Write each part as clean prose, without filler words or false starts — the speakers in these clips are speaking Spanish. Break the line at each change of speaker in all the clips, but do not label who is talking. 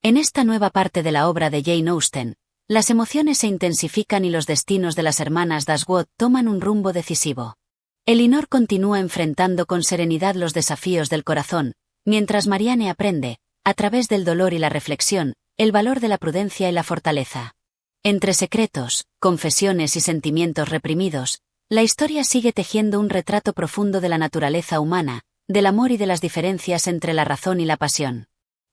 En esta nueva parte de la obra de Jane Austen, las emociones se intensifican y los destinos de las hermanas Dashwood toman un rumbo decisivo. Elinor continúa enfrentando con serenidad los desafíos del corazón, mientras Marianne aprende, a través del dolor y la reflexión, el valor de la prudencia y la fortaleza. Entre secretos, confesiones y sentimientos reprimidos, la historia sigue tejiendo un retrato profundo de la naturaleza humana, del amor y de las diferencias entre la razón y la pasión.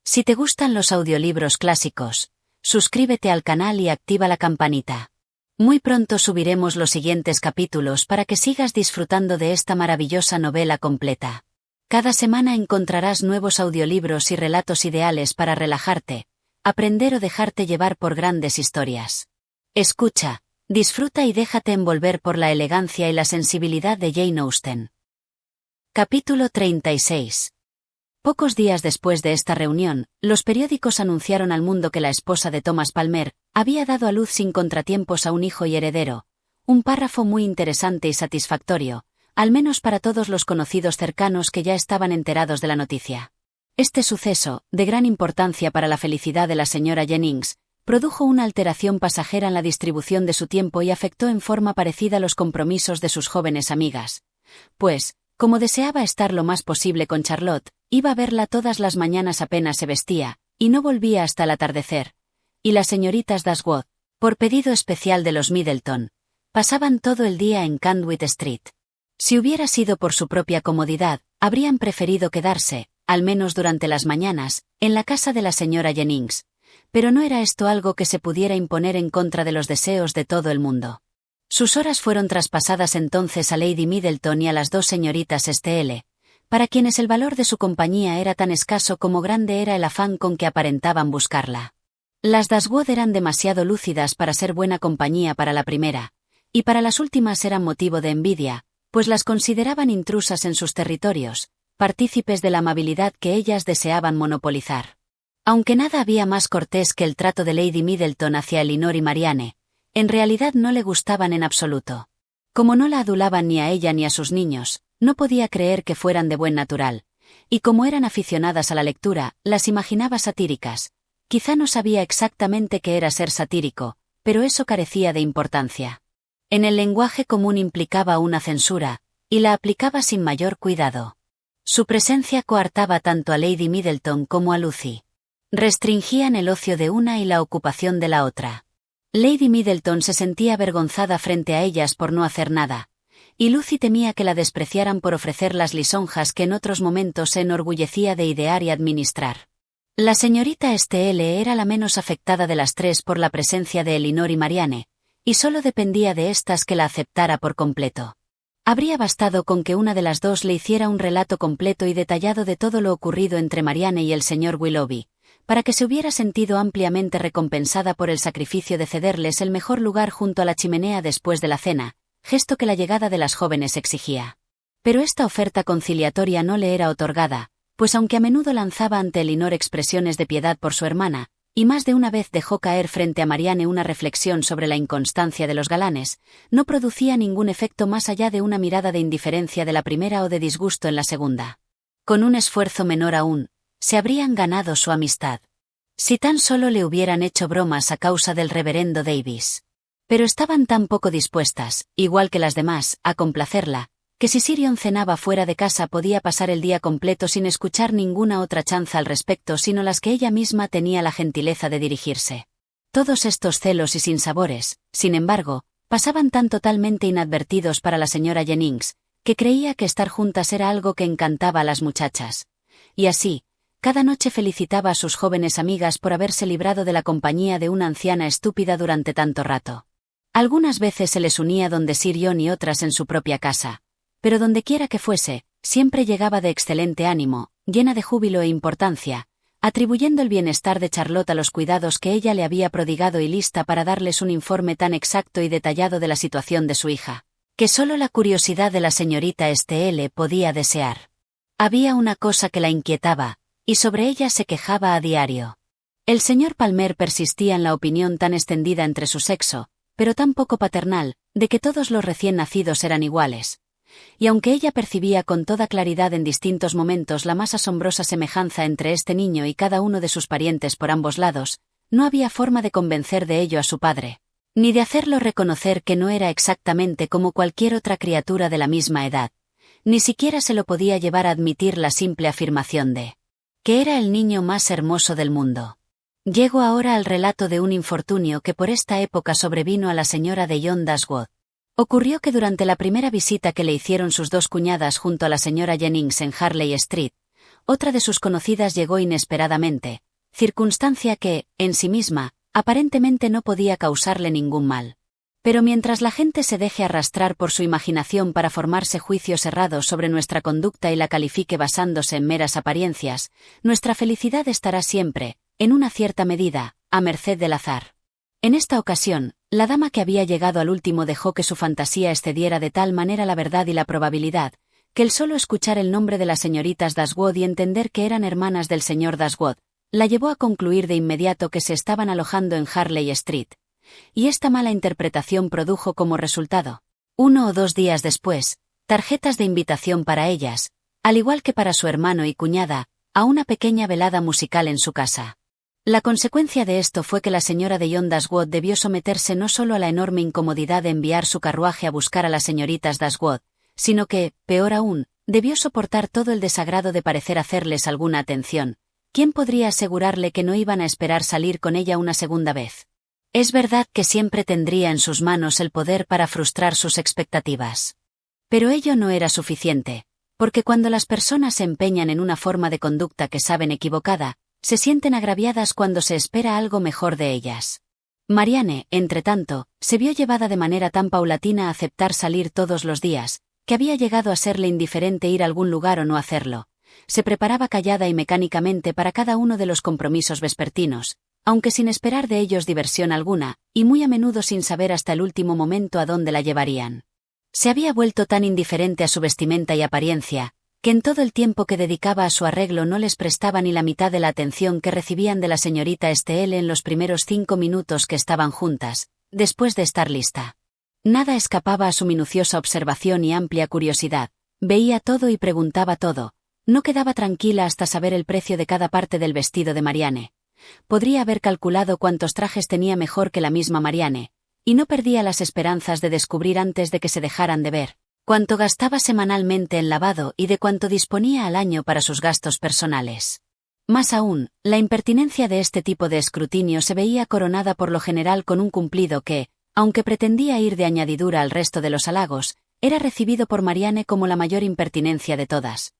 Si te gustan los audiolibros clásicos, suscríbete al canal y activa la campanita. Muy pronto subiremos los siguientes capítulos para que sigas disfrutando de esta maravillosa novela completa. Cada semana encontrarás nuevos audiolibros y relatos ideales para relajarte, aprender o dejarte llevar por grandes historias. Escucha, disfruta y déjate envolver por la elegancia y la sensibilidad de Jane Austen. Capítulo 36. Pocos días después de esta reunión, los periódicos anunciaron al mundo que la esposa de Thomas Palmer había dado a luz sin contratiempos a un hijo y heredero, un párrafo muy interesante y satisfactorio, al menos para todos los conocidos cercanos que ya estaban enterados de la noticia. Este suceso, de gran importancia para la felicidad de la señora Jennings, produjo una alteración pasajera en la distribución de su tiempo y afectó en forma parecida los compromisos de sus jóvenes amigas. Pues, como deseaba estar lo más posible con Charlotte, iba a verla todas las mañanas apenas se vestía, y no volvía hasta el atardecer. Y las señoritas Dashwood, por pedido especial de los Middleton, pasaban todo el día en Conduit Street. Si hubiera sido por su propia comodidad, habrían preferido quedarse, al menos durante las mañanas, en la casa de la señora Jennings, pero no era esto algo que se pudiera imponer en contra de los deseos de todo el mundo. Sus horas fueron traspasadas entonces a Lady Middleton y a las dos señoritas Stl, para quienes el valor de su compañía era tan escaso como grande era el afán con que aparentaban buscarla. Las Dashwood eran demasiado lúcidas para ser buena compañía para la primera, y para las últimas eran motivo de envidia, pues las consideraban intrusas en sus territorios, partícipes de la amabilidad que ellas deseaban monopolizar. Aunque nada había más cortés que el trato de Lady Middleton hacia Elinor y Marianne, en realidad no le gustaban en absoluto. Como no la adulaban ni a ella ni a sus niños, no podía creer que fueran de buen natural, y como eran aficionadas a la lectura, las imaginaba satíricas. Quizá no sabía exactamente qué era ser satírico, pero eso carecía de importancia. En el lenguaje común implicaba una censura, y la aplicaba sin mayor cuidado. Su presencia coartaba tanto a Lady Middleton como a Lucy. Restringían el ocio de una y la ocupación de la otra. Lady Middleton se sentía avergonzada frente a ellas por no hacer nada, y Lucy temía que la despreciaran por ofrecer las lisonjas que en otros momentos se enorgullecía de idear y administrar. La señorita Stl era la menos afectada de las tres por la presencia de Elinor y Marianne, y solo dependía de éstas que la aceptara por completo. Habría bastado con que una de las dos le hiciera un relato completo y detallado de todo lo ocurrido entre Marianne y el señor Willoughby, para que se hubiera sentido ampliamente recompensada por el sacrificio de cederles el mejor lugar junto a la chimenea después de la cena, gesto que la llegada de las jóvenes exigía. Pero esta oferta conciliatoria no le era otorgada, pues aunque a menudo lanzaba ante Elinor expresiones de piedad por su hermana, y más de una vez dejó caer frente a Marianne una reflexión sobre la inconstancia de los galanes, no producía ningún efecto más allá de una mirada de indiferencia de la primera o de disgusto en la segunda. Con un esfuerzo menor aún, se habrían ganado su amistad. Si tan solo le hubieran hecho bromas a causa del reverendo Davis. Pero estaban tan poco dispuestas, igual que las demás, a complacerla, que si Sirion cenaba fuera de casa podía pasar el día completo sin escuchar ninguna otra chanza al respecto sino las que ella misma tenía la gentileza de dirigirse. Todos estos celos y sinsabores, sin embargo, pasaban tan totalmente inadvertidos para la señora Jennings, que creía que estar juntas era algo que encantaba a las muchachas. Y así, cada noche felicitaba a sus jóvenes amigas por haberse librado de la compañía de una anciana estúpida durante tanto rato. Algunas veces se les unía donde Sirion y otras en su propia casa, pero dondequiera que fuese, siempre llegaba de excelente ánimo, llena de júbilo e importancia, atribuyendo el bienestar de Charlotte a los cuidados que ella le había prodigado y lista para darles un informe tan exacto y detallado de la situación de su hija, que solo la curiosidad de la señorita Stl podía desear. Había una cosa que la inquietaba, y sobre ella se quejaba a diario. El señor Palmer persistía en la opinión tan extendida entre su sexo, pero tan poco paternal, de que todos los recién nacidos eran iguales. y aunque ella percibía con toda claridad en distintos momentos la más asombrosa semejanza entre este niño y cada uno de sus parientes por ambos lados, no había forma de convencer de ello a su padre, ni de hacerlo reconocer que no era exactamente como cualquier otra criatura de la misma edad. Ni siquiera se lo podía llevar a admitir la simple afirmación de que era el niño más hermoso del mundo. Llego ahora al relato de un infortunio que por esta época sobrevino a la señora de John Dashwood. Ocurrió que durante la primera visita que le hicieron sus dos cuñadas junto a la señora Jennings en Harley Street, otra de sus conocidas llegó inesperadamente, circunstancia que, en sí misma, aparentemente no podía causarle ningún mal. Pero mientras la gente se deje arrastrar por su imaginación para formarse juicios errados sobre nuestra conducta y la califique basándose en meras apariencias, nuestra felicidad estará siempre, en una cierta medida, a merced del azar. En esta ocasión, la dama que había llegado al último dejó que su fantasía excediera de tal manera la verdad y la probabilidad, que el solo escuchar el nombre de las señoritas Dashwood y entender que eran hermanas del señor Dashwood, la llevó a concluir de inmediato que se estaban alojando en Harley Street. Y esta mala interpretación produjo como resultado, 1 o 2 días después, tarjetas de invitación para ellas, al igual que para su hermano y cuñada, a una pequeña velada musical en su casa. La consecuencia de esto fue que la señora de John Dashwood debió someterse no solo a la enorme incomodidad de enviar su carruaje a buscar a las señoritas Dashwood, sino que, peor aún, debió soportar todo el desagrado de parecer hacerles alguna atención. ¿Quién podría asegurarle que no iban a esperar salir con ella una segunda vez? Es verdad que siempre tendría en sus manos el poder para frustrar sus expectativas. Pero ello no era suficiente, porque cuando las personas se empeñan en una forma de conducta que saben equivocada, se sienten agraviadas cuando se espera algo mejor de ellas. Marianne, entretanto, se vio llevada de manera tan paulatina a aceptar salir todos los días, que había llegado a serle indiferente ir a algún lugar o no hacerlo. Se preparaba callada y mecánicamente para cada uno de los compromisos vespertinos, aunque sin esperar de ellos diversión alguna, y muy a menudo sin saber hasta el último momento a dónde la llevarían. Se había vuelto tan indiferente a su vestimenta y apariencia, que en todo el tiempo que dedicaba a su arreglo no les prestaba ni la mitad de la atención que recibían de la señorita Estelle en los primeros 5 minutos que estaban juntas, después de estar lista. Nada escapaba a su minuciosa observación y amplia curiosidad, veía todo y preguntaba todo, no quedaba tranquila hasta saber el precio de cada parte del vestido de Marianne. Podría haber calculado cuántos trajes tenía mejor que la misma Marianne, y no perdía las esperanzas de descubrir antes de que se dejaran de ver, cuánto gastaba semanalmente en lavado y de cuánto disponía al año para sus gastos personales. Más aún, la impertinencia de este tipo de escrutinio se veía coronada por lo general con un cumplido que, aunque pretendía ir de añadidura al resto de los halagos, era recibido por Marianne como la mayor impertinencia de todas.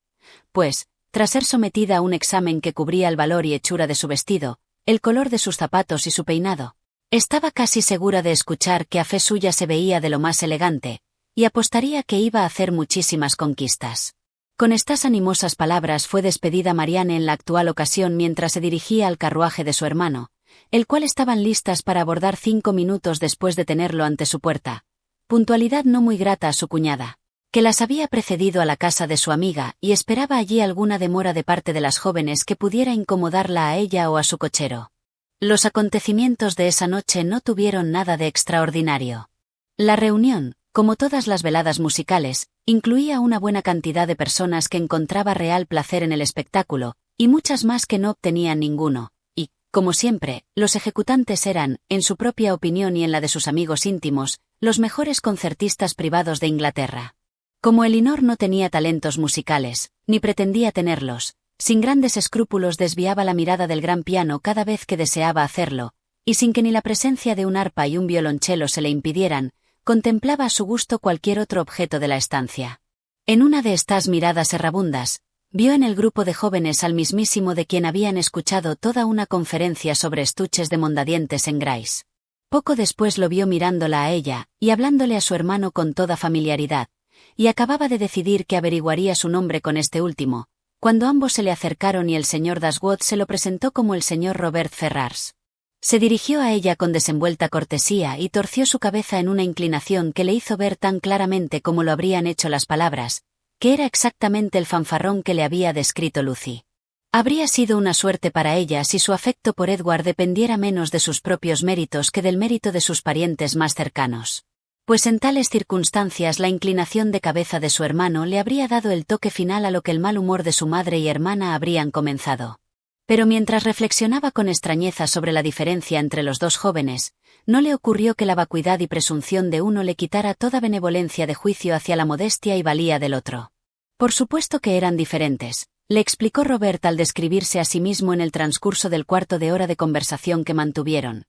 Pues, tras ser sometida a un examen que cubría el valor y hechura de su vestido, el color de sus zapatos y su peinado, estaba casi segura de escuchar que a fe suya se veía de lo más elegante, y apostaría que iba a hacer muchísimas conquistas. Con estas animosas palabras fue despedida Marianne en la actual ocasión mientras se dirigía al carruaje de su hermano, el cual estaban listas para abordar 5 minutos después de tenerlo ante su puerta, puntualidad no muy grata a su cuñada, que las había precedido a la casa de su amiga y esperaba allí alguna demora de parte de las jóvenes que pudiera incomodarla a ella o a su cochero. Los acontecimientos de esa noche no tuvieron nada de extraordinario. La reunión, como todas las veladas musicales, incluía una buena cantidad de personas que encontraba real placer en el espectáculo, y muchas más que no obtenían ninguno, y, como siempre, los ejecutantes eran, en su propia opinión y en la de sus amigos íntimos, los mejores concertistas privados de Inglaterra. Como Elinor no tenía talentos musicales, ni pretendía tenerlos, sin grandes escrúpulos desviaba la mirada del gran piano cada vez que deseaba hacerlo, y sin que ni la presencia de un arpa y un violonchelo se le impidieran, contemplaba a su gusto cualquier otro objeto de la estancia. En una de estas miradas errabundas, vio en el grupo de jóvenes al mismísimo de quien habían escuchado toda una conferencia sobre estuches de mondadientes en Grays. Poco después lo vio mirándola a ella, y hablándole a su hermano con toda familiaridad, y acababa de decidir que averiguaría su nombre con este último, cuando ambos se le acercaron y el señor Dashwood se lo presentó como el señor Robert Ferrars. Se dirigió a ella con desenvuelta cortesía y torció su cabeza en una inclinación que le hizo ver tan claramente como lo habrían hecho las palabras, que era exactamente el fanfarrón que le había descrito Lucy. Habría sido una suerte para ella si su afecto por Edward dependiera menos de sus propios méritos que del mérito de sus parientes más cercanos. pues en tales circunstancias la inclinación de cabeza de su hermano le habría dado el toque final a lo que el mal humor de su madre y hermana habrían comenzado. Pero mientras reflexionaba con extrañeza sobre la diferencia entre los dos jóvenes, no le ocurrió que la vacuidad y presunción de uno le quitara toda benevolencia de juicio hacia la modestia y valía del otro. Por supuesto que eran diferentes, le explicó Robert al describirse a sí mismo en el transcurso del cuarto de hora de conversación que mantuvieron.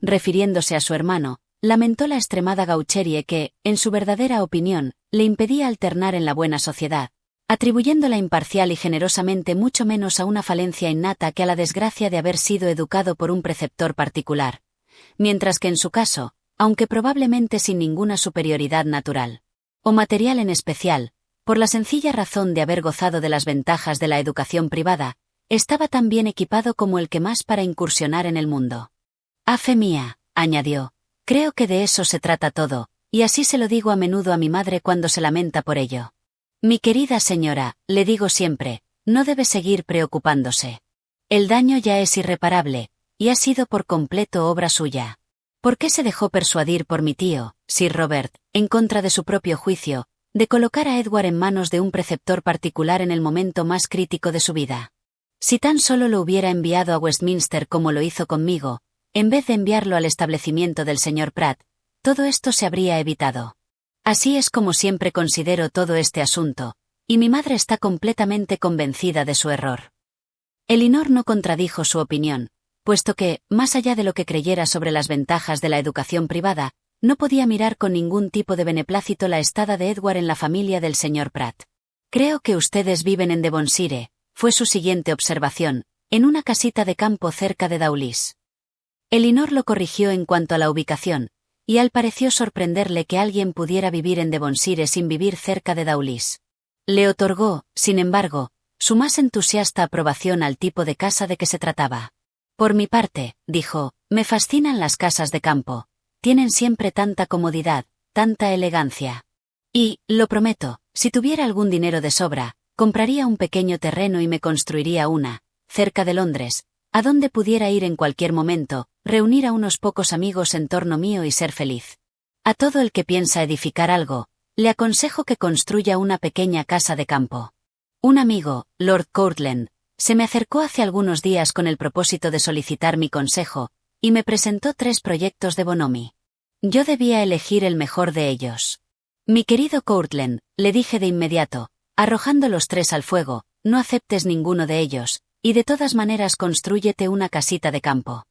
Refiriéndose a su hermano, lamentó la extremada gaucherie que, en su verdadera opinión, le impedía alternar en la buena sociedad, atribuyéndola imparcial y generosamente mucho menos a una falencia innata que a la desgracia de haber sido educado por un preceptor particular, mientras que en su caso, aunque probablemente sin ninguna superioridad natural, o material en especial, por la sencilla razón de haber gozado de las ventajas de la educación privada, estaba tan bien equipado como el que más para incursionar en el mundo. «A fe mía», añadió, «creo que de eso se trata todo, y así se lo digo a menudo a mi madre cuando se lamenta por ello. Mi querida señora, le digo siempre, no debe seguir preocupándose. El daño ya es irreparable, y ha sido por completo obra suya. ¿Por qué se dejó persuadir por mi tío, Sir Robert, en contra de su propio juicio, de colocar a Edward en manos de un preceptor particular en el momento más crítico de su vida? Si tan solo lo hubiera enviado a Westminster como lo hizo conmigo, en vez de enviarlo al establecimiento del señor Pratt, todo esto se habría evitado. Así es como siempre considero todo este asunto, y mi madre está completamente convencida de su error». Elinor no contradijo su opinión, puesto que, más allá de lo que creyera sobre las ventajas de la educación privada, no podía mirar con ningún tipo de beneplácito la estada de Edward en la familia del señor Pratt. «Creo que ustedes viven en Devonshire», fue su siguiente observación, «en una casita de campo cerca de Dawlish». Elinor lo corrigió en cuanto a la ubicación, y al pareció sorprenderle que alguien pudiera vivir en Devonshire sin vivir cerca de Dawlish. Le otorgó, sin embargo, su más entusiasta aprobación al tipo de casa de que se trataba. «Por mi parte», dijo, «me fascinan las casas de campo. Tienen siempre tanta comodidad, tanta elegancia. Y, lo prometo, si tuviera algún dinero de sobra, compraría un pequeño terreno y me construiría una, cerca de Londres, a donde pudiera ir en cualquier momento, reunir a unos pocos amigos en torno mío y ser feliz. A todo el que piensa edificar algo, le aconsejo que construya una pequeña casa de campo». Un amigo, Lord Courtland, se me acercó hace algunos días con el propósito de solicitar mi consejo, y me presentó 3 proyectos de bonomí. Yo debía elegir el mejor de ellos. «Mi querido Courtland», le dije de inmediato, arrojando los 3 al fuego, «no aceptes ninguno de ellos, y de todas maneras constrúyete una casita de campo».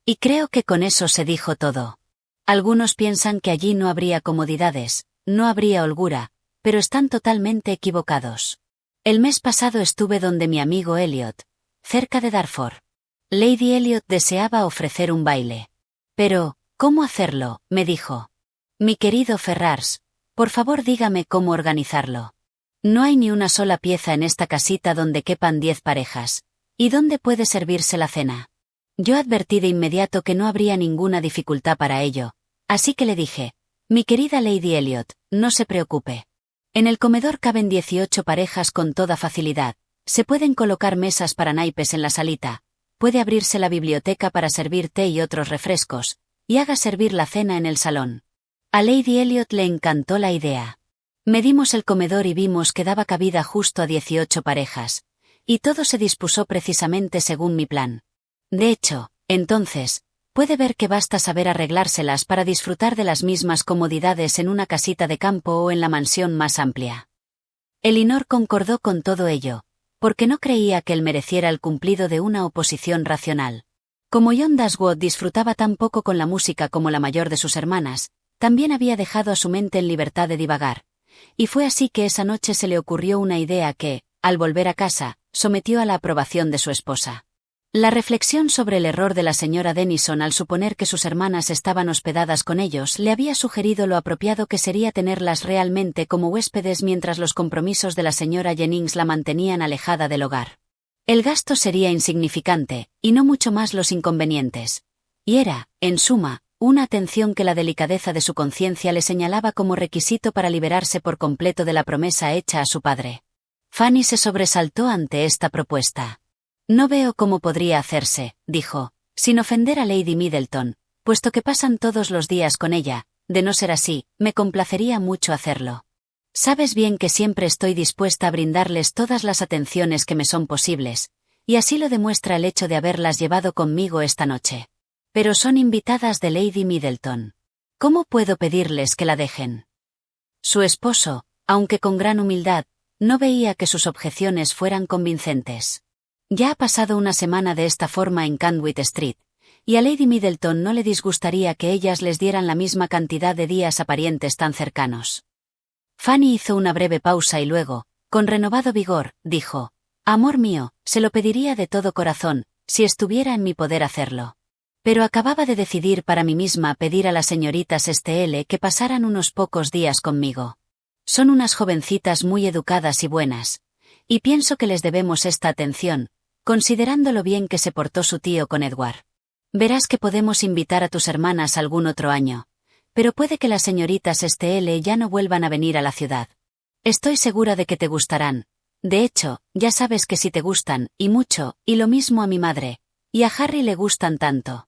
Y creo que con eso se dijo todo. Algunos piensan que allí no habría comodidades, no habría holgura, pero están totalmente equivocados. El mes pasado estuve donde mi amigo Elliot, cerca de Dartford. Lady Elliot deseaba ofrecer un baile. «Pero, ¿cómo hacerlo?», me dijo. «Mi querido Ferrars, por favor dígame cómo organizarlo. No hay ni una sola pieza en esta casita donde quepan 10 parejas. ¿Y dónde puede servirse la cena?». Yo advertí de inmediato que no habría ninguna dificultad para ello, así que le dije: «Mi querida Lady Elliot, no se preocupe. En el comedor caben 18 parejas con toda facilidad, se pueden colocar mesas para naipes en la salita, puede abrirse la biblioteca para servir té y otros refrescos, y haga servir la cena en el salón». A Lady Elliot le encantó la idea. Medimos el comedor y vimos que daba cabida justo a 18 parejas, y todo se dispuso precisamente según mi plan. De hecho, entonces, puede ver que basta saber arreglárselas para disfrutar de las mismas comodidades en una casita de campo o en la mansión más amplia. Elinor concordó con todo ello, porque no creía que él mereciera el cumplido de una oposición racional. Como John Dashwood disfrutaba tan poco con la música como la mayor de sus hermanas, también había dejado a su mente en libertad de divagar, y fue así que esa noche se le ocurrió una idea que, al volver a casa, sometió a la aprobación de su esposa. La reflexión sobre el error de la señora Denison al suponer que sus hermanas estaban hospedadas con ellos le había sugerido lo apropiado que sería tenerlas realmente como huéspedes mientras los compromisos de la señora Jennings la mantenían alejada del hogar. El gasto sería insignificante, y no mucho más los inconvenientes. Y era, en suma, una atención que la delicadeza de su conciencia le señalaba como requisito para liberarse por completo de la promesa hecha a su padre. Fanny se sobresaltó ante esta propuesta. «No veo cómo podría hacerse», dijo, «sin ofender a Lady Middleton, puesto que pasan todos los días con ella, de no ser así, me complacería mucho hacerlo. Sabes bien que siempre estoy dispuesta a brindarles todas las atenciones que me son posibles, y así lo demuestra el hecho de haberlas llevado conmigo esta noche. Pero son invitadas de Lady Middleton. ¿Cómo puedo pedirles que la dejen? Su esposo, aunque con gran humildad, no veía que sus objeciones fueran convincentes. Ya ha pasado una semana de esta forma en Candwith Street, y a Lady Middleton no le disgustaría que ellas les dieran la misma cantidad de días a parientes tan cercanos. Fanny hizo una breve pausa y luego, con renovado vigor, dijo: «Amor mío, se lo pediría de todo corazón, si estuviera en mi poder hacerlo. Pero acababa de decidir para mí misma pedir a las señoritas STL que pasaran unos pocos días conmigo. Son unas jovencitas muy educadas y buenas, y pienso que les debemos esta atención, considerando lo bien que se portó su tío con Edward. Verás que podemos invitar a tus hermanas algún otro año, pero puede que las señoritas STL ya no vuelvan a venir a la ciudad. Estoy segura de que te gustarán. De hecho, ya sabes que sí te gustan, y mucho, y lo mismo a mi madre, y a Harry le gustan tanto».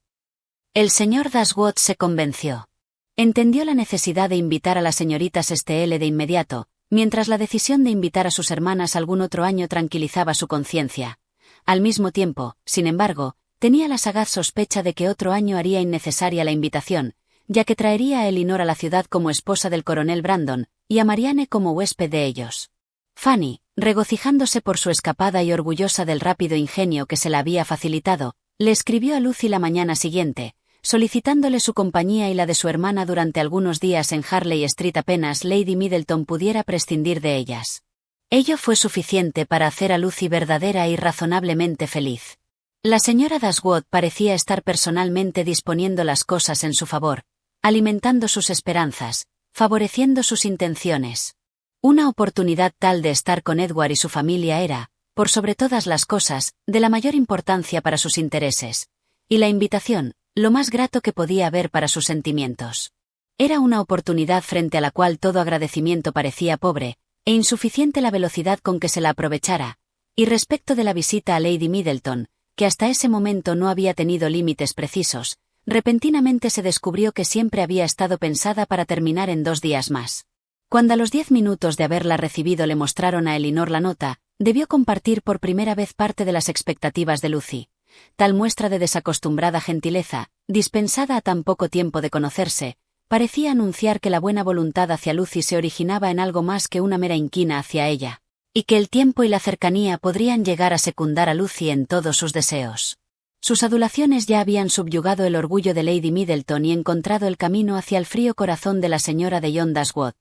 El señor Dashwood se convenció. Entendió la necesidad de invitar a las señoritas STL de inmediato, mientras la decisión de invitar a sus hermanas algún otro año tranquilizaba su conciencia. Al mismo tiempo, sin embargo, tenía la sagaz sospecha de que otro año haría innecesaria la invitación, ya que traería a Elinor a la ciudad como esposa del coronel Brandon, y a Marianne como huésped de ellos. Fanny, regocijándose por su escapada y orgullosa del rápido ingenio que se la había facilitado, le escribió a Lucy la mañana siguiente, solicitándole su compañía y la de su hermana durante algunos días en Harley Street apenas Lady Middleton pudiera prescindir de ellas. Ello fue suficiente para hacer a Lucy verdadera y razonablemente feliz. La señora Dashwood parecía estar personalmente disponiendo las cosas en su favor, alimentando sus esperanzas, favoreciendo sus intenciones. Una oportunidad tal de estar con Edward y su familia era, por sobre todas las cosas, de la mayor importancia para sus intereses, y la invitación, lo más grato que podía haber para sus sentimientos. Era una oportunidad frente a la cual todo agradecimiento parecía pobre, e insuficiente la velocidad con que se la aprovechara, y respecto de la visita a Lady Middleton, que hasta ese momento no había tenido límites precisos, repentinamente se descubrió que siempre había estado pensada para terminar en 2 días más. Cuando a los 10 minutos de haberla recibido le mostraron a Elinor la nota, debió compartir por primera vez parte de las expectativas de Lucy. Tal muestra de desacostumbrada gentileza, dispensada a tan poco tiempo de conocerse, parecía anunciar que la buena voluntad hacia Lucy se originaba en algo más que una mera inquina hacia ella, y que el tiempo y la cercanía podrían llegar a secundar a Lucy en todos sus deseos. Sus adulaciones ya habían subyugado el orgullo de Lady Middleton y encontrado el camino hacia el frío corazón de la señora de John Dashwood,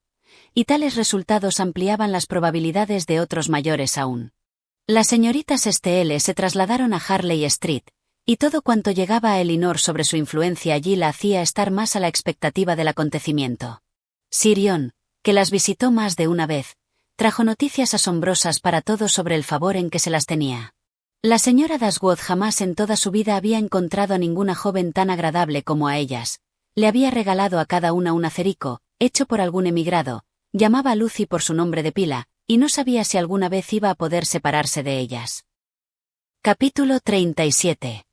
y tales resultados ampliaban las probabilidades de otros mayores aún. Las señoritas STL se trasladaron a Harley Street, y todo cuanto llegaba a Elinor sobre su influencia allí la hacía estar más a la expectativa del acontecimiento. Sir John, que las visitó más de una vez, trajo noticias asombrosas para todos sobre el favor en que se las tenía. La señora Dashwood jamás en toda su vida había encontrado a ninguna joven tan agradable como a ellas. Le había regalado a cada una un acerico, hecho por algún emigrado, llamaba a Lucy por su nombre de pila, y no sabía si alguna vez iba a poder separarse de ellas. Capítulo 37.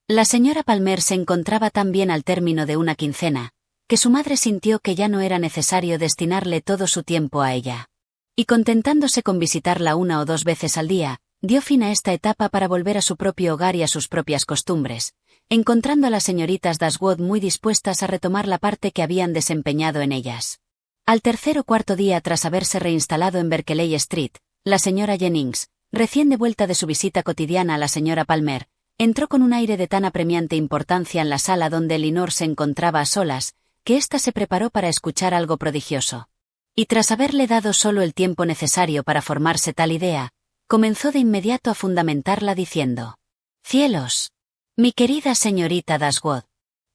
La señora Palmer se encontraba tan bien al término de una quincena, que su madre sintió que ya no era necesario destinarle todo su tiempo a ella. Y contentándose con visitarla 1 o 2 veces al día, dio fin a esta etapa para volver a su propio hogar y a sus propias costumbres, encontrando a las señoritas Dashwood muy dispuestas a retomar la parte que habían desempeñado en ellas. Al 3er o 4.º día tras haberse reinstalado en Berkeley Street, la señora Jennings, recién de vuelta de su visita cotidiana a la señora Palmer, entró con un aire de tan apremiante importancia en la sala donde Elinor se encontraba a solas, que ésta se preparó para escuchar algo prodigioso. Y tras haberle dado solo el tiempo necesario para formarse tal idea, comenzó de inmediato a fundamentarla diciendo: «¡Cielos! Mi querida señorita Dashwood,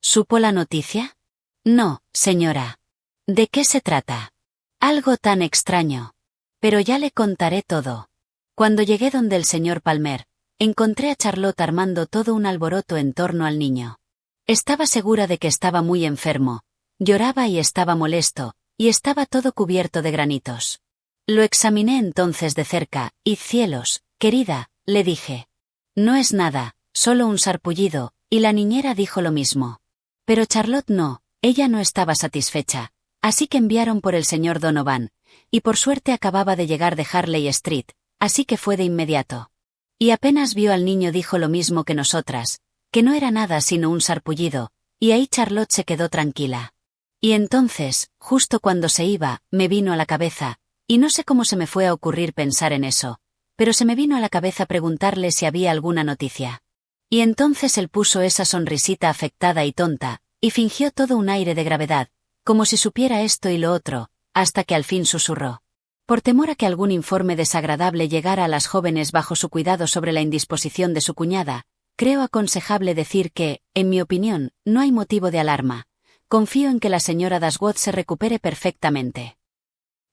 ¿supo la noticia? No, señora. ¿De qué se trata? Algo tan extraño. Pero ya le contaré todo. Cuando llegué donde el señor Palmer, encontré a Charlotte armando todo un alboroto en torno al niño. Estaba segura de que estaba muy enfermo, lloraba y estaba molesto, y estaba todo cubierto de granitos. Lo examiné entonces de cerca, y cielos, querida, le dije. No es nada, solo un sarpullido, y la niñera dijo lo mismo. Pero Charlotte no, Ella no estaba satisfecha, así que enviaron por el señor Donovan, y por suerte acababa de llegar de Harley Street, así que fue de inmediato. Y apenas vio al niño dijo lo mismo que nosotras, que no era nada sino un sarpullido, y ahí Charlotte se quedó tranquila. Y entonces, justo cuando se iba, me vino a la cabeza, y no sé cómo se me fue a ocurrir pensar en eso, pero se me vino a la cabeza preguntarle si había alguna noticia. Y entonces él puso esa sonrisita afectada y tonta, y fingió todo un aire de gravedad, como si supiera esto y lo otro, hasta que al fin susurró. Por temor a que algún informe desagradable llegara a las jóvenes bajo su cuidado sobre la indisposición de su cuñada, creo aconsejable decir que, en mi opinión, no hay motivo de alarma. Confío en que la señora Dashwood se recupere perfectamente.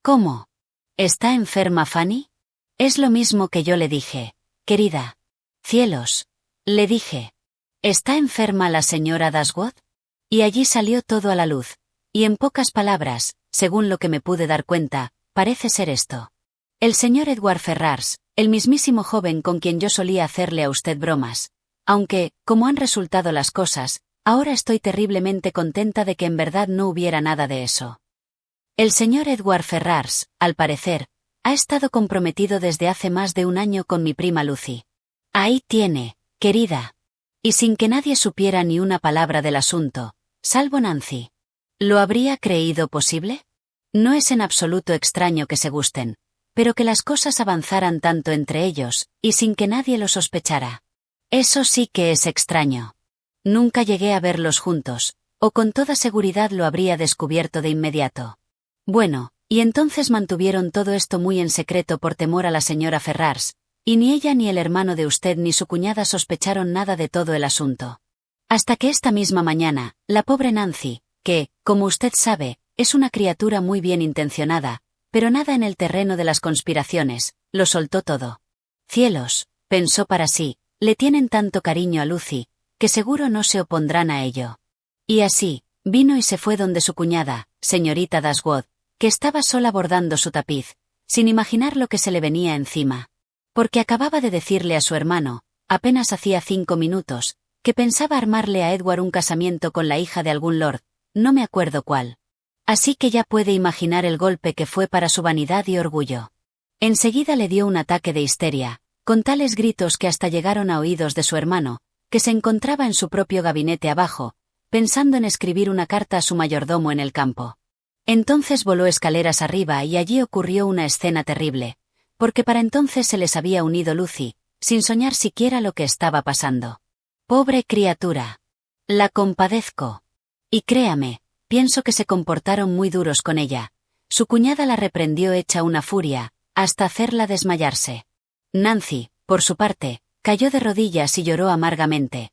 ¿Cómo? ¿Está enferma Fanny? Es lo mismo que yo le dije, querida. Cielos. Le dije. ¿Está enferma la señora Dashwood? Y allí salió todo a la luz. Y en pocas palabras, según lo que me pude dar cuenta, parece ser esto. El señor Edward Ferrars, el mismísimo joven con quien yo solía hacerle a usted bromas. Aunque, como han resultado las cosas, ahora estoy terriblemente contenta de que en verdad no hubiera nada de eso. El señor Edward Ferrars, al parecer, ha estado comprometido desde hace más de un año con mi prima Lucy. Ahí tiene, querida. Y sin que nadie supiera ni una palabra del asunto, salvo Nancy. ¿Lo habría creído posible? No es en absoluto extraño que se gusten, pero que las cosas avanzaran tanto entre ellos, y sin que nadie lo sospechara. Eso sí que es extraño. Nunca llegué a verlos juntos, o con toda seguridad lo habría descubierto de inmediato. Bueno, y entonces mantuvieron todo esto muy en secreto por temor a la señora Ferrars, y ni ella ni el hermano de usted ni su cuñada sospecharon nada de todo el asunto. Hasta que esta misma mañana, la pobre Nancy, que, como usted sabe, es una criatura muy bien intencionada, pero nada en el terreno de las conspiraciones, lo soltó todo. Cielos, pensó para sí, le tienen tanto cariño a Lucy, que seguro no se opondrán a ello. Y así, vino y se fue donde su cuñada, señorita Dashwood, que estaba sola bordando su tapiz, sin imaginar lo que se le venía encima. Porque acababa de decirle a su hermano, apenas hacía 5 minutos, que pensaba armarle a Edward un casamiento con la hija de algún lord, no me acuerdo cuál. Así que ya puede imaginar el golpe que fue para su vanidad y orgullo. Enseguida le dio un ataque de histeria, con tales gritos que hasta llegaron a oídos de su hermano, que se encontraba en su propio gabinete abajo, pensando en escribir una carta a su mayordomo en el campo. Entonces voló escaleras arriba y allí ocurrió una escena terrible, porque para entonces se les había unido Lucy, sin soñar siquiera lo que estaba pasando. Pobre criatura. La compadezco. Y créame, pienso que se comportaron muy duros con ella. Su cuñada la reprendió hecha una furia, hasta hacerla desmayarse. Nancy, por su parte, cayó de rodillas y lloró amargamente.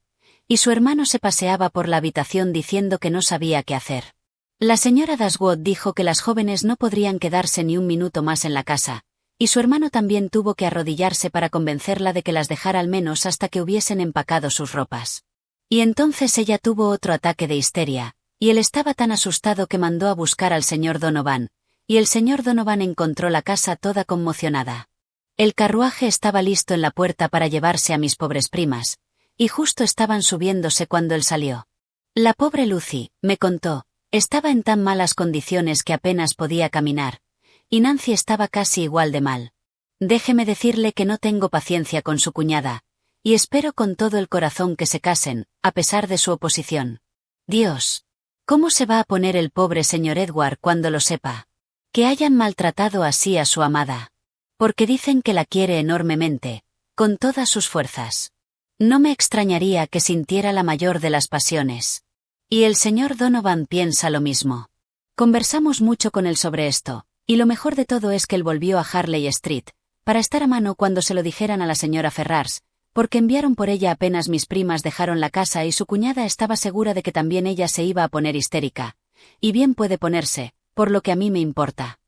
Y su hermano se paseaba por la habitación diciendo que no sabía qué hacer. La señora Dashwood dijo que las jóvenes no podrían quedarse ni un minuto más en la casa, y su hermano también tuvo que arrodillarse para convencerla de que las dejara al menos hasta que hubiesen empacado sus ropas. Y entonces ella tuvo otro ataque de histeria, y él estaba tan asustado que mandó a buscar al señor Donovan, y el señor Donovan encontró la casa toda conmocionada. El carruaje estaba listo en la puerta para llevarse a mis pobres primas, y justo estaban subiéndose cuando él salió. La pobre Lucy, me contó, estaba en tan malas condiciones que apenas podía caminar, y Nancy estaba casi igual de mal. Déjeme decirle que no tengo paciencia con su cuñada, y espero con todo el corazón que se casen, a pesar de su oposición. Dios, ¿cómo se va a poner el pobre señor Edward cuando lo sepa? Que hayan maltratado así a su amada. Porque dicen que la quiere enormemente, con todas sus fuerzas. No me extrañaría que sintiera la mayor de las pasiones. Y el señor Donovan piensa lo mismo. Conversamos mucho con él sobre esto, y lo mejor de todo es que él volvió a Harley Street, para estar a mano cuando se lo dijeran a la señora Ferrars, porque enviaron por ella apenas mis primas dejaron la casa y su cuñada estaba segura de que también ella se iba a poner histérica. Y bien puede ponerse, por lo que a mí me importa.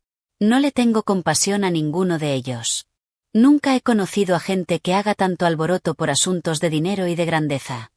No le tengo compasión a ninguno de ellos. Nunca he conocido a gente que haga tanto alboroto por asuntos de dinero y de grandeza.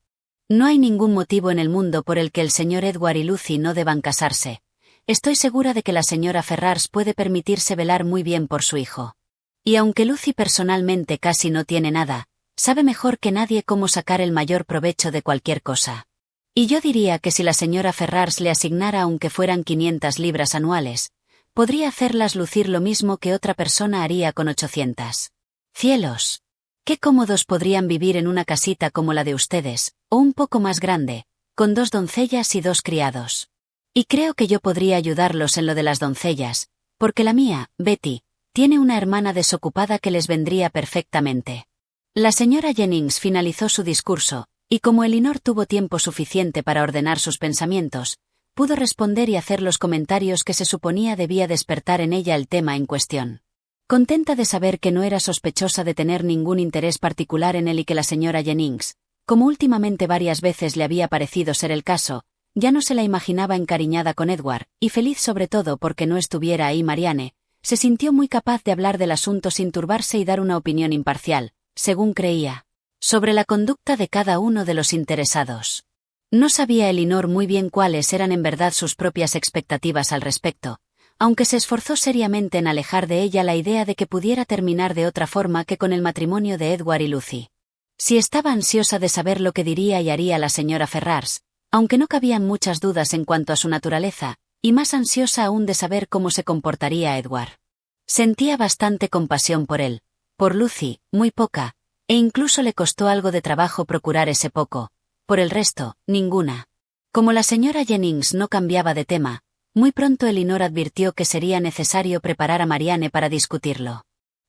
No hay ningún motivo en el mundo por el que el señor Edward y Lucy no deban casarse. Estoy segura de que la señora Ferrars puede permitirse velar muy bien por su hijo. Y aunque Lucy personalmente casi no tiene nada, sabe mejor que nadie cómo sacar el mayor provecho de cualquier cosa. Y yo diría que si la señora Ferrars le asignara aunque fueran 500 libras anuales, podría hacerlas lucir lo mismo que otra persona haría con 800. ¡Cielos! Qué cómodos podrían vivir en una casita como la de ustedes, o un poco más grande, con 2 doncellas y 2 criados. Y creo que yo podría ayudarlos en lo de las doncellas, porque la mía, Betty, tiene una hermana desocupada que les vendría perfectamente. La señora Jennings finalizó su discurso, y como Elinor tuvo tiempo suficiente para ordenar sus pensamientos, pudo responder y hacer los comentarios que se suponía debía despertar en ella el tema en cuestión. Contenta de saber que no era sospechosa de tener ningún interés particular en él y que la señora Jennings, como últimamente varias veces le había parecido ser el caso, ya no se la imaginaba encariñada con Edward, y feliz sobre todo porque no estuviera ahí Marianne, se sintió muy capaz de hablar del asunto sin turbarse y dar una opinión imparcial, según creía, sobre la conducta de cada uno de los interesados. No sabía Elinor muy bien cuáles eran en verdad sus propias expectativas al respecto, aunque se esforzó seriamente en alejar de ella la idea de que pudiera terminar de otra forma que con el matrimonio de Edward y Lucy. Si estaba ansiosa de saber lo que diría y haría la señora Ferrars, aunque no cabían muchas dudas en cuanto a su naturaleza, y más ansiosa aún de saber cómo se comportaría Edward. Sentía bastante compasión por él, por Lucy, muy poca, e incluso le costó algo de trabajo procurar ese poco, por el resto, ninguna. Como la señora Jennings no cambiaba de tema, muy pronto Elinor advirtió que sería necesario preparar a Marianne para discutirlo.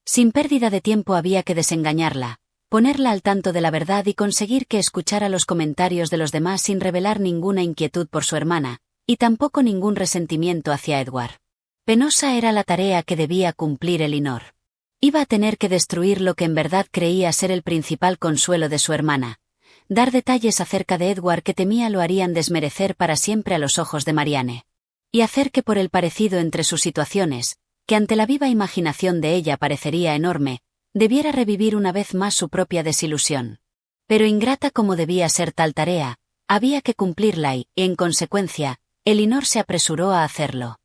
Sin pérdida de tiempo había que desengañarla, ponerla al tanto de la verdad y conseguir que escuchara los comentarios de los demás sin revelar ninguna inquietud por su hermana, y tampoco ningún resentimiento hacia Edward. Penosa era la tarea que debía cumplir Elinor. Iba a tener que destruir lo que en verdad creía ser el principal consuelo de su hermana, dar detalles acerca de Edward que temía lo harían desmerecer para siempre a los ojos de Marianne. Y hacer que por el parecido entre sus situaciones, que ante la viva imaginación de ella parecería enorme, debiera revivir una vez más su propia desilusión. Pero ingrata como debía ser tal tarea, había que cumplirla y, en consecuencia, Elinor se apresuró a hacerlo.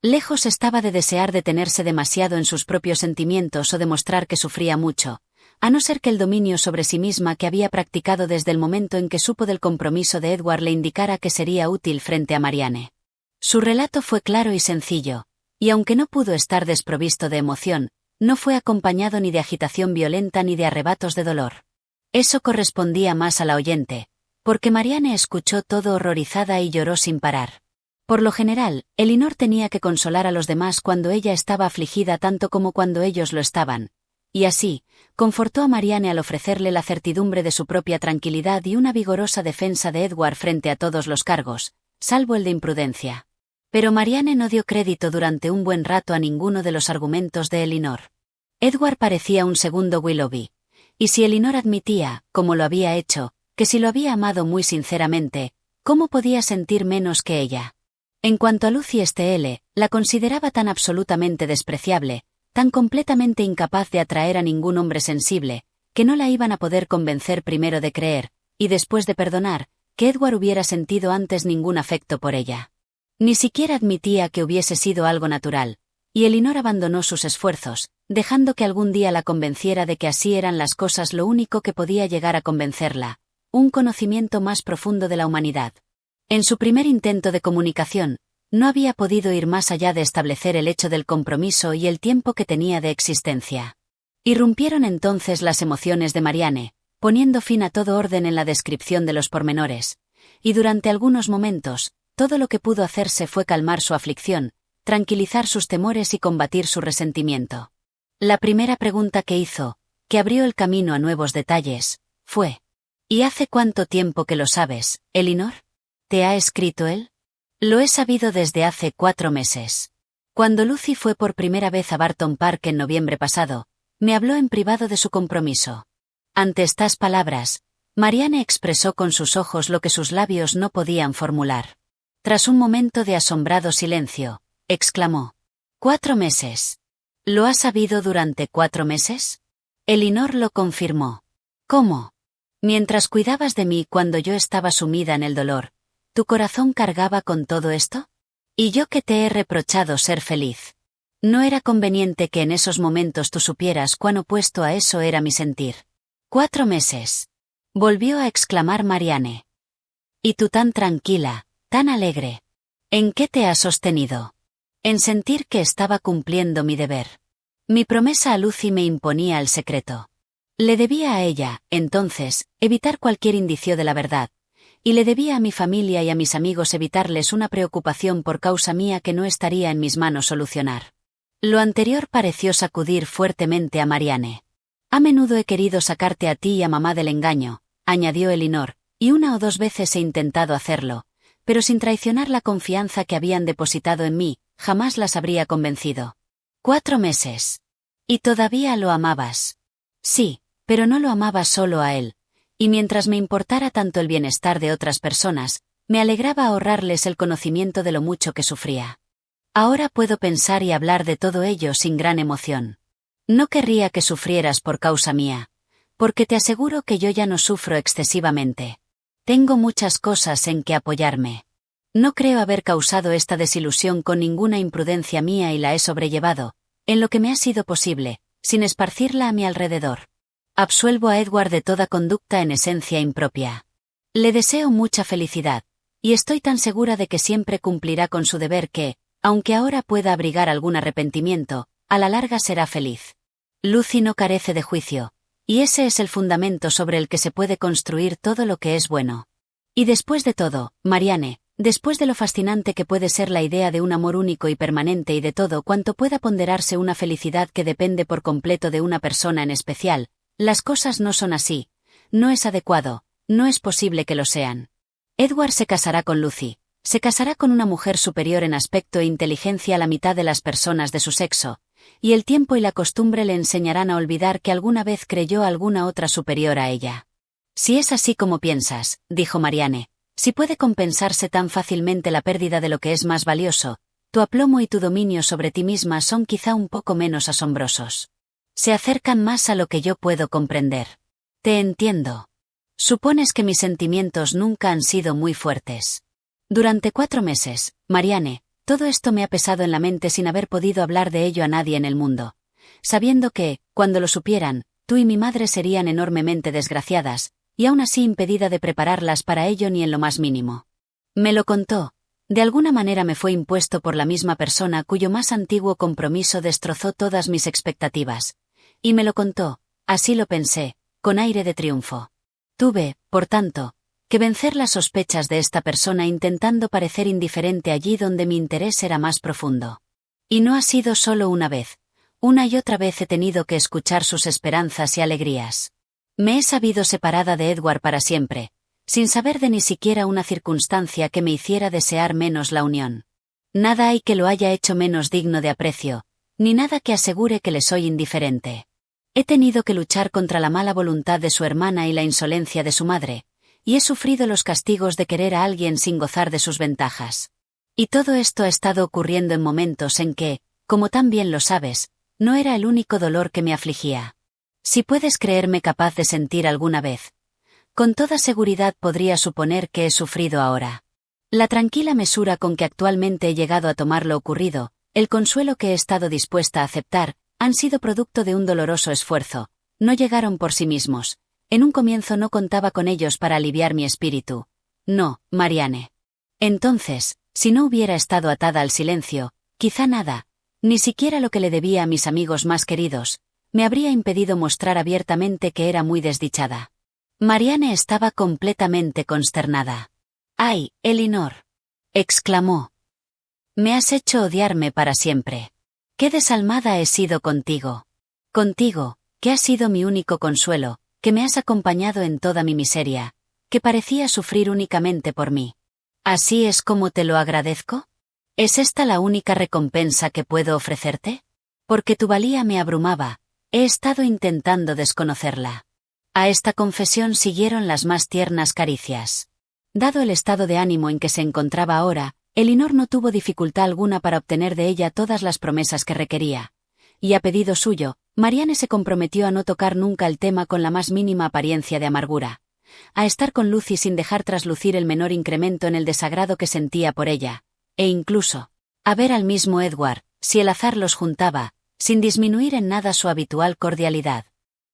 Lejos estaba de desear detenerse demasiado en sus propios sentimientos o demostrar que sufría mucho, a no ser que el dominio sobre sí misma que había practicado desde el momento en que supo del compromiso de Edward le indicara que sería útil frente a Marianne. Su relato fue claro y sencillo, y aunque no pudo estar desprovisto de emoción, no fue acompañado ni de agitación violenta ni de arrebatos de dolor. Eso correspondía más a la oyente, porque Marianne escuchó todo horrorizada y lloró sin parar. Por lo general, Elinor tenía que consolar a los demás cuando ella estaba afligida tanto como cuando ellos lo estaban, y así, confortó a Marianne al ofrecerle la certidumbre de su propia tranquilidad y una vigorosa defensa de Edward frente a todos los cargos, salvo el de imprudencia. Pero Marianne no dio crédito durante un buen rato a ninguno de los argumentos de Elinor. Edward parecía un segundo Willoughby, y si Elinor admitía, como lo había hecho, que si lo había amado muy sinceramente, ¿cómo podía sentir menos que ella? En cuanto a Lucy Steele, la consideraba tan absolutamente despreciable, tan completamente incapaz de atraer a ningún hombre sensible, que no la iban a poder convencer primero de creer, y después de perdonar, que Edward hubiera sentido antes ningún afecto por ella. Ni siquiera admitía que hubiese sido algo natural, y Elinor abandonó sus esfuerzos, dejando que algún día la convenciera de que así eran las cosas. Lo único que podía llegar a convencerla, un conocimiento más profundo de la humanidad. En su primer intento de comunicación, no había podido ir más allá de establecer el hecho del compromiso y el tiempo que tenía de existencia. Irrumpieron entonces las emociones de Marianne, poniendo fin a todo orden en la descripción de los pormenores, y durante algunos momentos, todo lo que pudo hacerse fue calmar su aflicción, tranquilizar sus temores y combatir su resentimiento. La primera pregunta que hizo, que abrió el camino a nuevos detalles, fue: ¿y hace cuánto tiempo que lo sabes, Elinor? ¿Te ha escrito él? Lo he sabido desde hace 4 meses. Cuando Lucy fue por primera vez a Barton Park en noviembre pasado, me habló en privado de su compromiso. Ante estas palabras, Marianne expresó con sus ojos lo que sus labios no podían formular. Tras un momento de asombrado silencio, exclamó: «¿4 meses? ¿Lo has sabido durante 4 meses?» Elinor lo confirmó. «¿Cómo? Mientras cuidabas de mí cuando yo estaba sumida en el dolor, ¿tu corazón cargaba con todo esto? Y yo que te he reprochado ser feliz. No era conveniente que en esos momentos tú supieras cuán opuesto a eso era mi sentir». «4 meses», volvió a exclamar Marianne. Y tú tan tranquila, tan alegre. ¿En qué te has sostenido? En sentir que estaba cumpliendo mi deber. Mi promesa a Lucy me imponía el secreto. Le debía a ella, entonces, evitar cualquier indicio de la verdad, y le debía a mi familia y a mis amigos evitarles una preocupación por causa mía que no estaría en mis manos solucionar. Lo anterior pareció sacudir fuertemente a Marianne. A menudo he querido sacarte a ti y a mamá del engaño, añadió Elinor, y 1 o 2 veces he intentado hacerlo, pero sin traicionar la confianza que habían depositado en mí, jamás las habría convencido. 4 meses. ¿Y todavía lo amabas? Sí, pero no lo amaba solo a él, y mientras me importara tanto el bienestar de otras personas, me alegraba ahorrarles el conocimiento de lo mucho que sufría. Ahora puedo pensar y hablar de todo ello sin gran emoción. No querría que sufrieras por causa mía, porque te aseguro que yo ya no sufro excesivamente. Tengo muchas cosas en que apoyarme. No creo haber causado esta desilusión con ninguna imprudencia mía y la he sobrellevado, en lo que me ha sido posible, sin esparcirla a mi alrededor. Absuelvo a Edward de toda conducta en esencia impropia. Le deseo mucha felicidad, y estoy tan segura de que siempre cumplirá con su deber que, aunque ahora pueda abrigar algún arrepentimiento, a la larga será feliz. Lucy no carece de juicio, y ese es el fundamento sobre el que se puede construir todo lo que es bueno. Y después de todo, Marianne, después de lo fascinante que puede ser la idea de un amor único y permanente y de todo cuanto pueda ponderarse una felicidad que depende por completo de una persona en especial, las cosas no son así, no es adecuado, no es posible que lo sean. Edward se casará con Lucy, se casará con una mujer superior en aspecto e inteligencia a la mitad de las personas de su sexo, y el tiempo y la costumbre le enseñarán a olvidar que alguna vez creyó a alguna otra superior a ella. Si es así como piensas, dijo Marianne, si puede compensarse tan fácilmente la pérdida de lo que es más valioso, tu aplomo y tu dominio sobre ti misma son quizá un poco menos asombrosos. Se acercan más a lo que yo puedo comprender. Te entiendo. Supones que mis sentimientos nunca han sido muy fuertes. Durante 4 meses, Marianne, todo esto me ha pesado en la mente sin haber podido hablar de ello a nadie en el mundo. Sabiendo que, cuando lo supieran, tú y mi madre serían enormemente desgraciadas, y aún así impedida de prepararlas para ello ni en lo más mínimo. Me lo contó. De alguna manera me fue impuesto por la misma persona cuyo más antiguo compromiso destrozó todas mis expectativas. Y me lo contó, así lo pensé, con aire de triunfo. Tuve, por tanto, que vencer las sospechas de esta persona intentando parecer indiferente allí donde mi interés era más profundo. Y no ha sido solo una vez. Una y otra vez he tenido que escuchar sus esperanzas y alegrías. Me he sabido separada de Edward para siempre, sin saber de ni siquiera una circunstancia que me hiciera desear menos la unión. Nada hay que lo haya hecho menos digno de aprecio, ni nada que asegure que le soy indiferente. He tenido que luchar contra la mala voluntad de su hermana y la insolencia de su madre, y he sufrido los castigos de querer a alguien sin gozar de sus ventajas. Y todo esto ha estado ocurriendo en momentos en que, como tan bien lo sabes, no era el único dolor que me afligía. Si puedes creerme capaz de sentir alguna vez, con toda seguridad podría suponer que he sufrido ahora. La tranquila mesura con que actualmente he llegado a tomar lo ocurrido, el consuelo que he estado dispuesta a aceptar, han sido producto de un doloroso esfuerzo, no llegaron por sí mismos. En un comienzo no contaba con ellos para aliviar mi espíritu. No, Marianne. Entonces, si no hubiera estado atada al silencio, quizá nada, ni siquiera lo que le debía a mis amigos más queridos, me habría impedido mostrar abiertamente que era muy desdichada. Marianne estaba completamente consternada. «¡Ay, Elinor!», exclamó. «Me has hecho odiarme para siempre. Qué desalmada he sido contigo. Contigo, que has sido mi único consuelo, que me has acompañado en toda mi miseria, que parecía sufrir únicamente por mí. ¿Así es como te lo agradezco? ¿Es esta la única recompensa que puedo ofrecerte? Porque tu valía me abrumaba, he estado intentando desconocerla». A esta confesión siguieron las más tiernas caricias. Dado el estado de ánimo en que se encontraba ahora, Elinor no tuvo dificultad alguna para obtener de ella todas las promesas que requería. Y a pedido suyo, Marianne se comprometió a no tocar nunca el tema con la más mínima apariencia de amargura. A estar con Lucy sin dejar traslucir el menor incremento en el desagrado que sentía por ella. E incluso, a ver al mismo Edward, si el azar los juntaba, sin disminuir en nada su habitual cordialidad.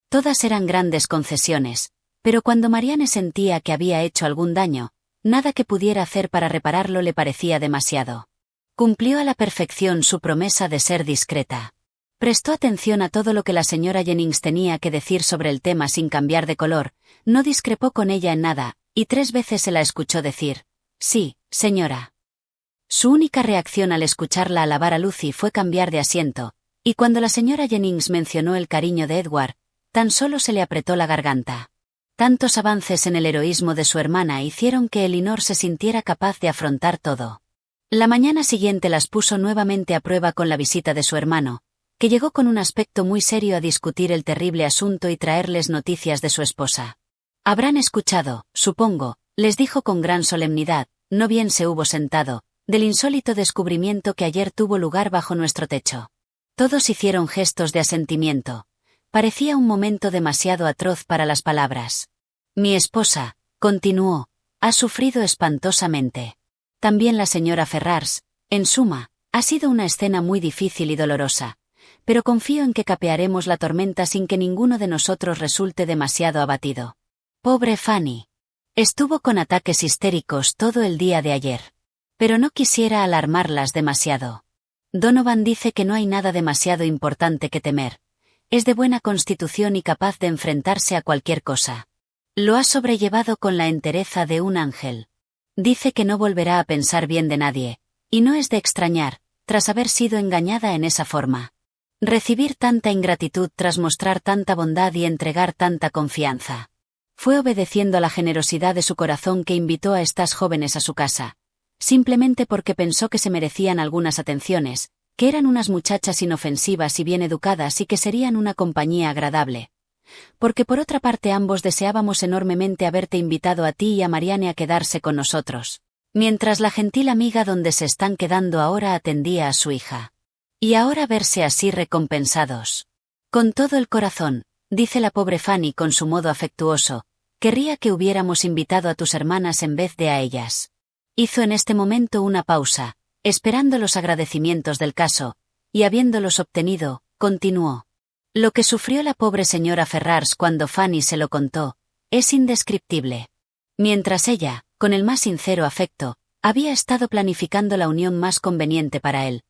Todas eran grandes concesiones, pero cuando Marianne sentía que había hecho algún daño, Nada que pudiera hacer para repararlo le parecía demasiado. Cumplió a la perfección su promesa de ser discreta. Prestó atención a todo lo que la señora Jennings tenía que decir sobre el tema sin cambiar de color, no discrepó con ella en nada, y 3 veces se la escuchó decir: «Sí, señora». Su única reacción al escucharla alabar a Lucy fue cambiar de asiento, y cuando la señora Jennings mencionó el cariño de Edward, tan solo se le apretó la garganta. Tantos avances en el heroísmo de su hermana hicieron que Elinor se sintiera capaz de afrontar todo. La mañana siguiente las puso nuevamente a prueba con la visita de su hermano, que llegó con un aspecto muy serio a discutir el terrible asunto y traerles noticias de su esposa. «Habrán escuchado, supongo», les dijo con gran solemnidad, no bien se hubo sentado, «del insólito descubrimiento que ayer tuvo lugar bajo nuestro techo». Todos hicieron gestos de asentimiento. Parecía un momento demasiado atroz para las palabras. «Mi esposa», continuó, «ha sufrido espantosamente. También la señora Ferrars. En suma, ha sido una escena muy difícil y dolorosa. Pero confío en que capearemos la tormenta sin que ninguno de nosotros resulte demasiado abatido. Pobre Fanny. Estuvo con ataques histéricos todo el día de ayer. Pero no quisiera alarmarlas demasiado. Donovan dice que no hay nada demasiado importante que temer. Es de buena constitución y capaz de enfrentarse a cualquier cosa. Lo ha sobrellevado con la entereza de un ángel. Dice que no volverá a pensar bien de nadie, y no es de extrañar, tras haber sido engañada en esa forma. Recibir tanta ingratitud tras mostrar tanta bondad y entregar tanta confianza. Fue obedeciendo a la generosidad de su corazón que invitó a estas jóvenes a su casa, simplemente porque pensó que se merecían algunas atenciones, que eran unas muchachas inofensivas y bien educadas y que serían una compañía agradable. Porque por otra parte ambos deseábamos enormemente haberte invitado a ti y a Marianne a quedarse con nosotros, mientras la gentil amiga donde se están quedando ahora atendía a su hija. Y ahora verse así recompensados. Con todo el corazón, dice la pobre Fanny con su modo afectuoso, querría que hubiéramos invitado a tus hermanas en vez de a ellas. Hizo en este momento una pausa, esperando los agradecimientos del caso, y habiéndolos obtenido, continuó. Lo que sufrió la pobre señora Ferrars cuando Fanny se lo contó, es indescriptible. Mientras ella, con el más sincero afecto, había estado planificando la unión más conveniente para él,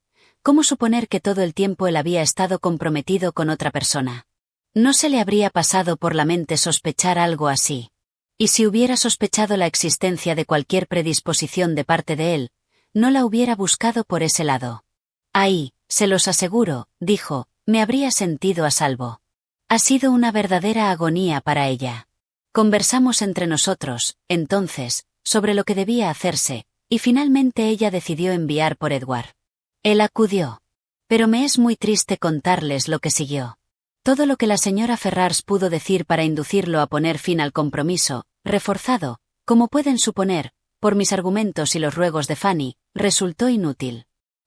¿cómo suponer que todo el tiempo él había estado comprometido con otra persona? No se le habría pasado por la mente sospechar algo así. Y si hubiera sospechado la existencia de cualquier predisposición de parte de él, no la hubiera buscado por ese lado. Ahí, se los aseguro, dijo, me habría sentido a salvo. Ha sido una verdadera agonía para ella. Conversamos entre nosotros, entonces, sobre lo que debía hacerse, y finalmente ella decidió enviar por Edward. Él acudió. Pero me es muy triste contarles lo que siguió. Todo lo que la señora Ferrars pudo decir para inducirlo a poner fin al compromiso, reforzado, como pueden suponer, por mis argumentos y los ruegos de Fanny, resultó inútil.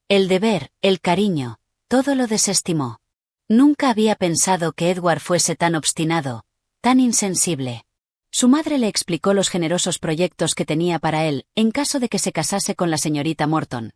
El deber, el cariño, todo lo desestimó. Nunca había pensado que Edward fuese tan obstinado, tan insensible. Su madre le explicó los generosos proyectos que tenía para él, en caso de que se casase con la señorita Morton.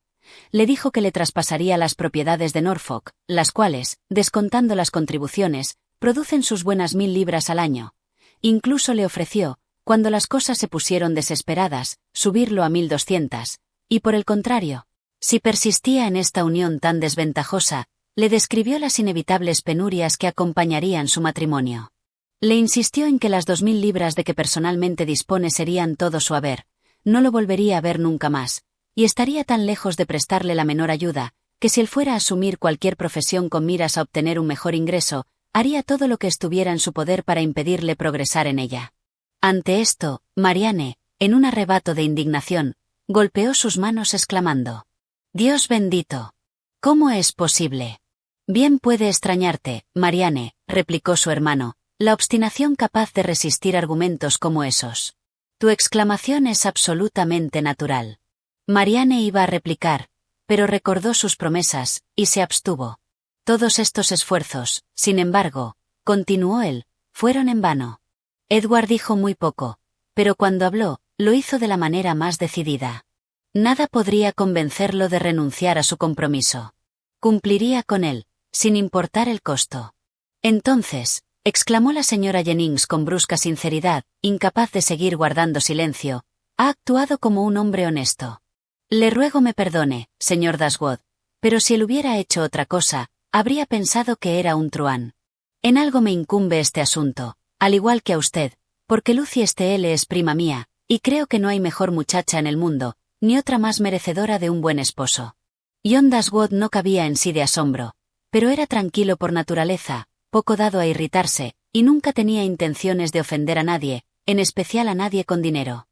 Le dijo que le traspasaría las propiedades de Norfolk, las cuales, descontando las contribuciones, producen sus buenas 1000 libras al año. Incluso le ofreció, cuando las cosas se pusieron desesperadas, subirlo a 1200, y por el contrario, si persistía en esta unión tan desventajosa, le describió las inevitables penurias que acompañarían su matrimonio. Le insistió en que las 2000 libras de que personalmente dispone serían todo su haber, no lo volvería a ver nunca más, y estaría tan lejos de prestarle la menor ayuda, que si él fuera a asumir cualquier profesión con miras a obtener un mejor ingreso, haría todo lo que estuviera en su poder para impedirle progresar en ella. Ante esto, Marianne, en un arrebato de indignación, golpeó sus manos exclamando: «Dios bendito. ¿Cómo es posible?» «Bien puede extrañarte, Marianne», replicó su hermano, «la obstinación capaz de resistir argumentos como esos. Tu exclamación es absolutamente natural». Marianne iba a replicar, pero recordó sus promesas, y se abstuvo. Todos estos esfuerzos, sin embargo, continuó él, fueron en vano. Edward dijo muy poco, pero cuando habló, lo hizo de la manera más decidida. Nada podría convencerlo de renunciar a su compromiso. Cumpliría con él, sin importar el costo. Entonces, exclamó la señora Jennings con brusca sinceridad, incapaz de seguir guardando silencio, Ha actuado como un hombre honesto. Le ruego me perdone, señor Dashwood, pero si él hubiera hecho otra cosa, habría pensado que era un truán. En algo me incumbe este asunto, al igual que a usted, porque Lucy Steele es prima mía, y creo que no hay mejor muchacha en el mundo, ni otra más merecedora de un buen esposo. John Dashwood no cabía en sí de asombro, pero era tranquilo por naturaleza, poco dado a irritarse, y nunca tenía intenciones de ofender a nadie, en especial a nadie con dinero.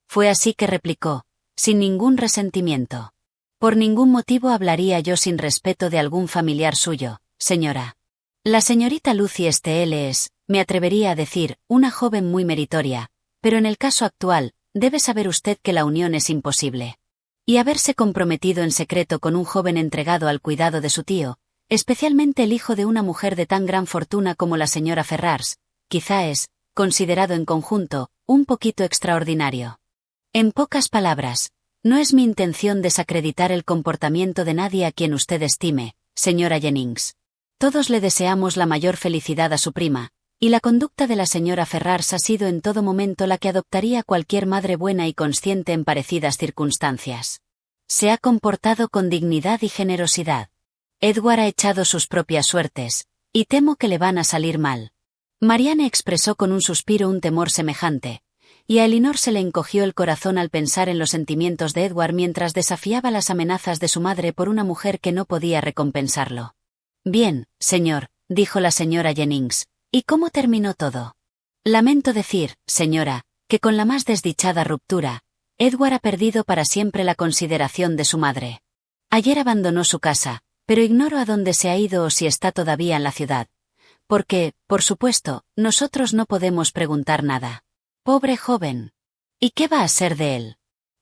Fue así que replicó, sin ningún resentimiento. Por ningún motivo hablaría yo sin respeto de algún familiar suyo, señora. La señorita Lucy Steele es, me atrevería a decir, una joven muy meritoria, pero en el caso actual, debe saber usted que la unión es imposible. Y haberse comprometido en secreto con un joven entregado al cuidado de su tío, especialmente el hijo de una mujer de tan gran fortuna como la señora Ferrars, quizá es, considerado en conjunto, un poquito extraordinario. En pocas palabras, no es mi intención desacreditar el comportamiento de nadie a quien usted estime, señora Jennings. Todos le deseamos la mayor felicidad a su prima, y la conducta de la señora Ferrars ha sido en todo momento la que adoptaría cualquier madre buena y consciente en parecidas circunstancias. Se ha comportado con dignidad y generosidad. Edward ha echado sus propias suertes, y temo que le van a salir mal. Marianne expresó con un suspiro un temor semejante, y a Elinor se le encogió el corazón al pensar en los sentimientos de Edward mientras desafiaba las amenazas de su madre por una mujer que no podía recompensarlo. Bien, señor, dijo la señora Jennings, ¿y cómo terminó todo? Lamento decir, señora, que con la más desdichada ruptura, Edward ha perdido para siempre la consideración de su madre. Ayer abandonó su casa, pero ignoro a dónde se ha ido o si está todavía en la ciudad. Porque, por supuesto, nosotros no podemos preguntar nada. Pobre joven. ¿Y qué va a ser de él?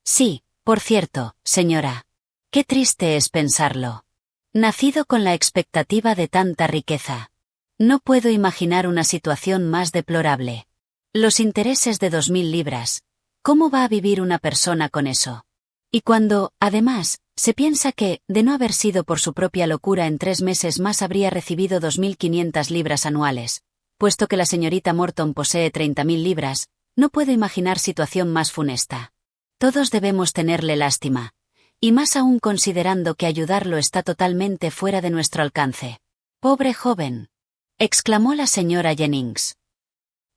Sí, por cierto, señora. Qué triste es pensarlo. Nacido con la expectativa de tanta riqueza. No puedo imaginar una situación más deplorable. Los intereses de 2000 libras. ¿Cómo va a vivir una persona con eso? Y cuando, además, se piensa que, de no haber sido por su propia locura en 3 meses más habría recibido 2500 libras anuales, puesto que la señorita Morton posee 30.000 libras, no puedo imaginar situación más funesta. Todos debemos tenerle lástima. Y más aún considerando que ayudarlo está totalmente fuera de nuestro alcance. Pobre joven. Exclamó la señora Jennings.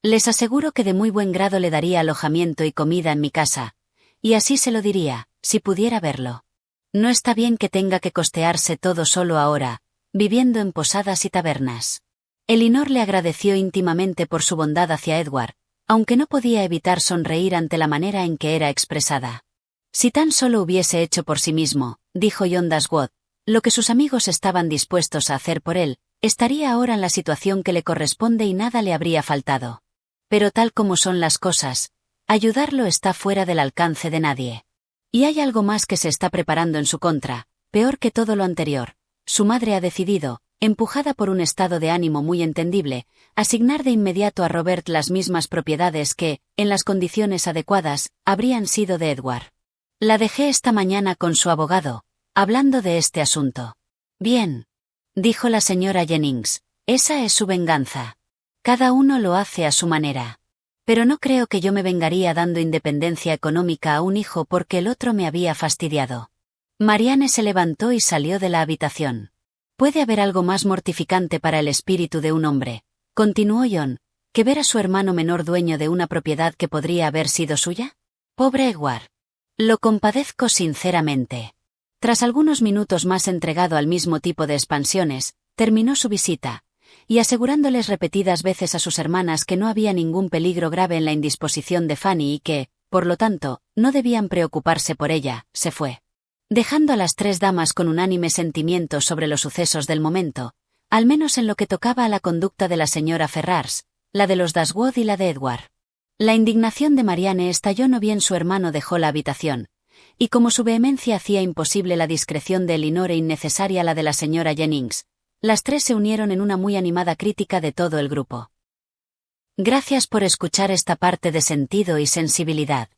Les aseguro que de muy buen grado le daría alojamiento y comida en mi casa, y así se lo diría, si pudiera verlo. No está bien que tenga que costearse todo solo ahora, viviendo en posadas y tabernas. Elinor le agradeció íntimamente por su bondad hacia Edward, aunque no podía evitar sonreír ante la manera en que era expresada. Si tan solo hubiese hecho por sí mismo, dijo John Dashwood, lo que sus amigos estaban dispuestos a hacer por él, estaría ahora en la situación que le corresponde y nada le habría faltado. Pero tal como son las cosas, ayudarlo está fuera del alcance de nadie. Y hay algo más que se está preparando en su contra, peor que todo lo anterior. Su madre ha decidido, empujada por un estado de ánimo muy entendible, asignar de inmediato a Robert las mismas propiedades que, en las condiciones adecuadas, habrían sido de Edward. La dejé esta mañana con su abogado, hablando de este asunto. Bien, dijo la señora Jennings, esa es su venganza. Cada uno lo hace a su manera. Pero no creo que yo me vengaría dando independencia económica a un hijo porque el otro me había fastidiado. Marianne se levantó y salió de la habitación. ¿Puede haber algo más mortificante para el espíritu de un hombre, continuó John, que ver a su hermano menor dueño de una propiedad que podría haber sido suya? Pobre Edward. Lo compadezco sinceramente. Tras algunos minutos más entregado al mismo tipo de expansiones, terminó su visita, y asegurándoles repetidas veces a sus hermanas que no había ningún peligro grave en la indisposición de Fanny y que, por lo tanto, no debían preocuparse por ella, se fue. Dejando a las 3 damas con unánime sentimiento sobre los sucesos del momento, al menos en lo que tocaba a la conducta de la señora Ferrars, la de los Dashwood y la de Edward. La indignación de Marianne estalló no bien su hermano dejó la habitación, y como su vehemencia hacía imposible la discreción de Elinor e innecesaria la de la señora Jennings, las 3 se unieron en una muy animada crítica de todo el grupo. Gracias por escuchar esta parte de Sentido y Sensibilidad.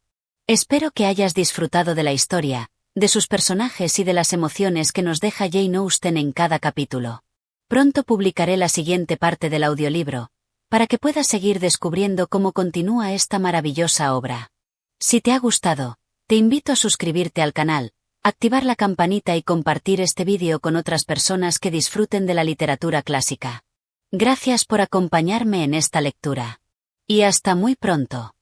Espero que hayas disfrutado de la historia, de sus personajes y de las emociones que nos deja Jane Austen en cada capítulo. Pronto publicaré la siguiente parte del audiolibro, para que puedas seguir descubriendo cómo continúa esta maravillosa obra. Si te ha gustado, te invito a suscribirte al canal, activar la campanita y compartir este vídeo con otras personas que disfruten de la literatura clásica. Gracias por acompañarme en esta lectura. Y hasta muy pronto.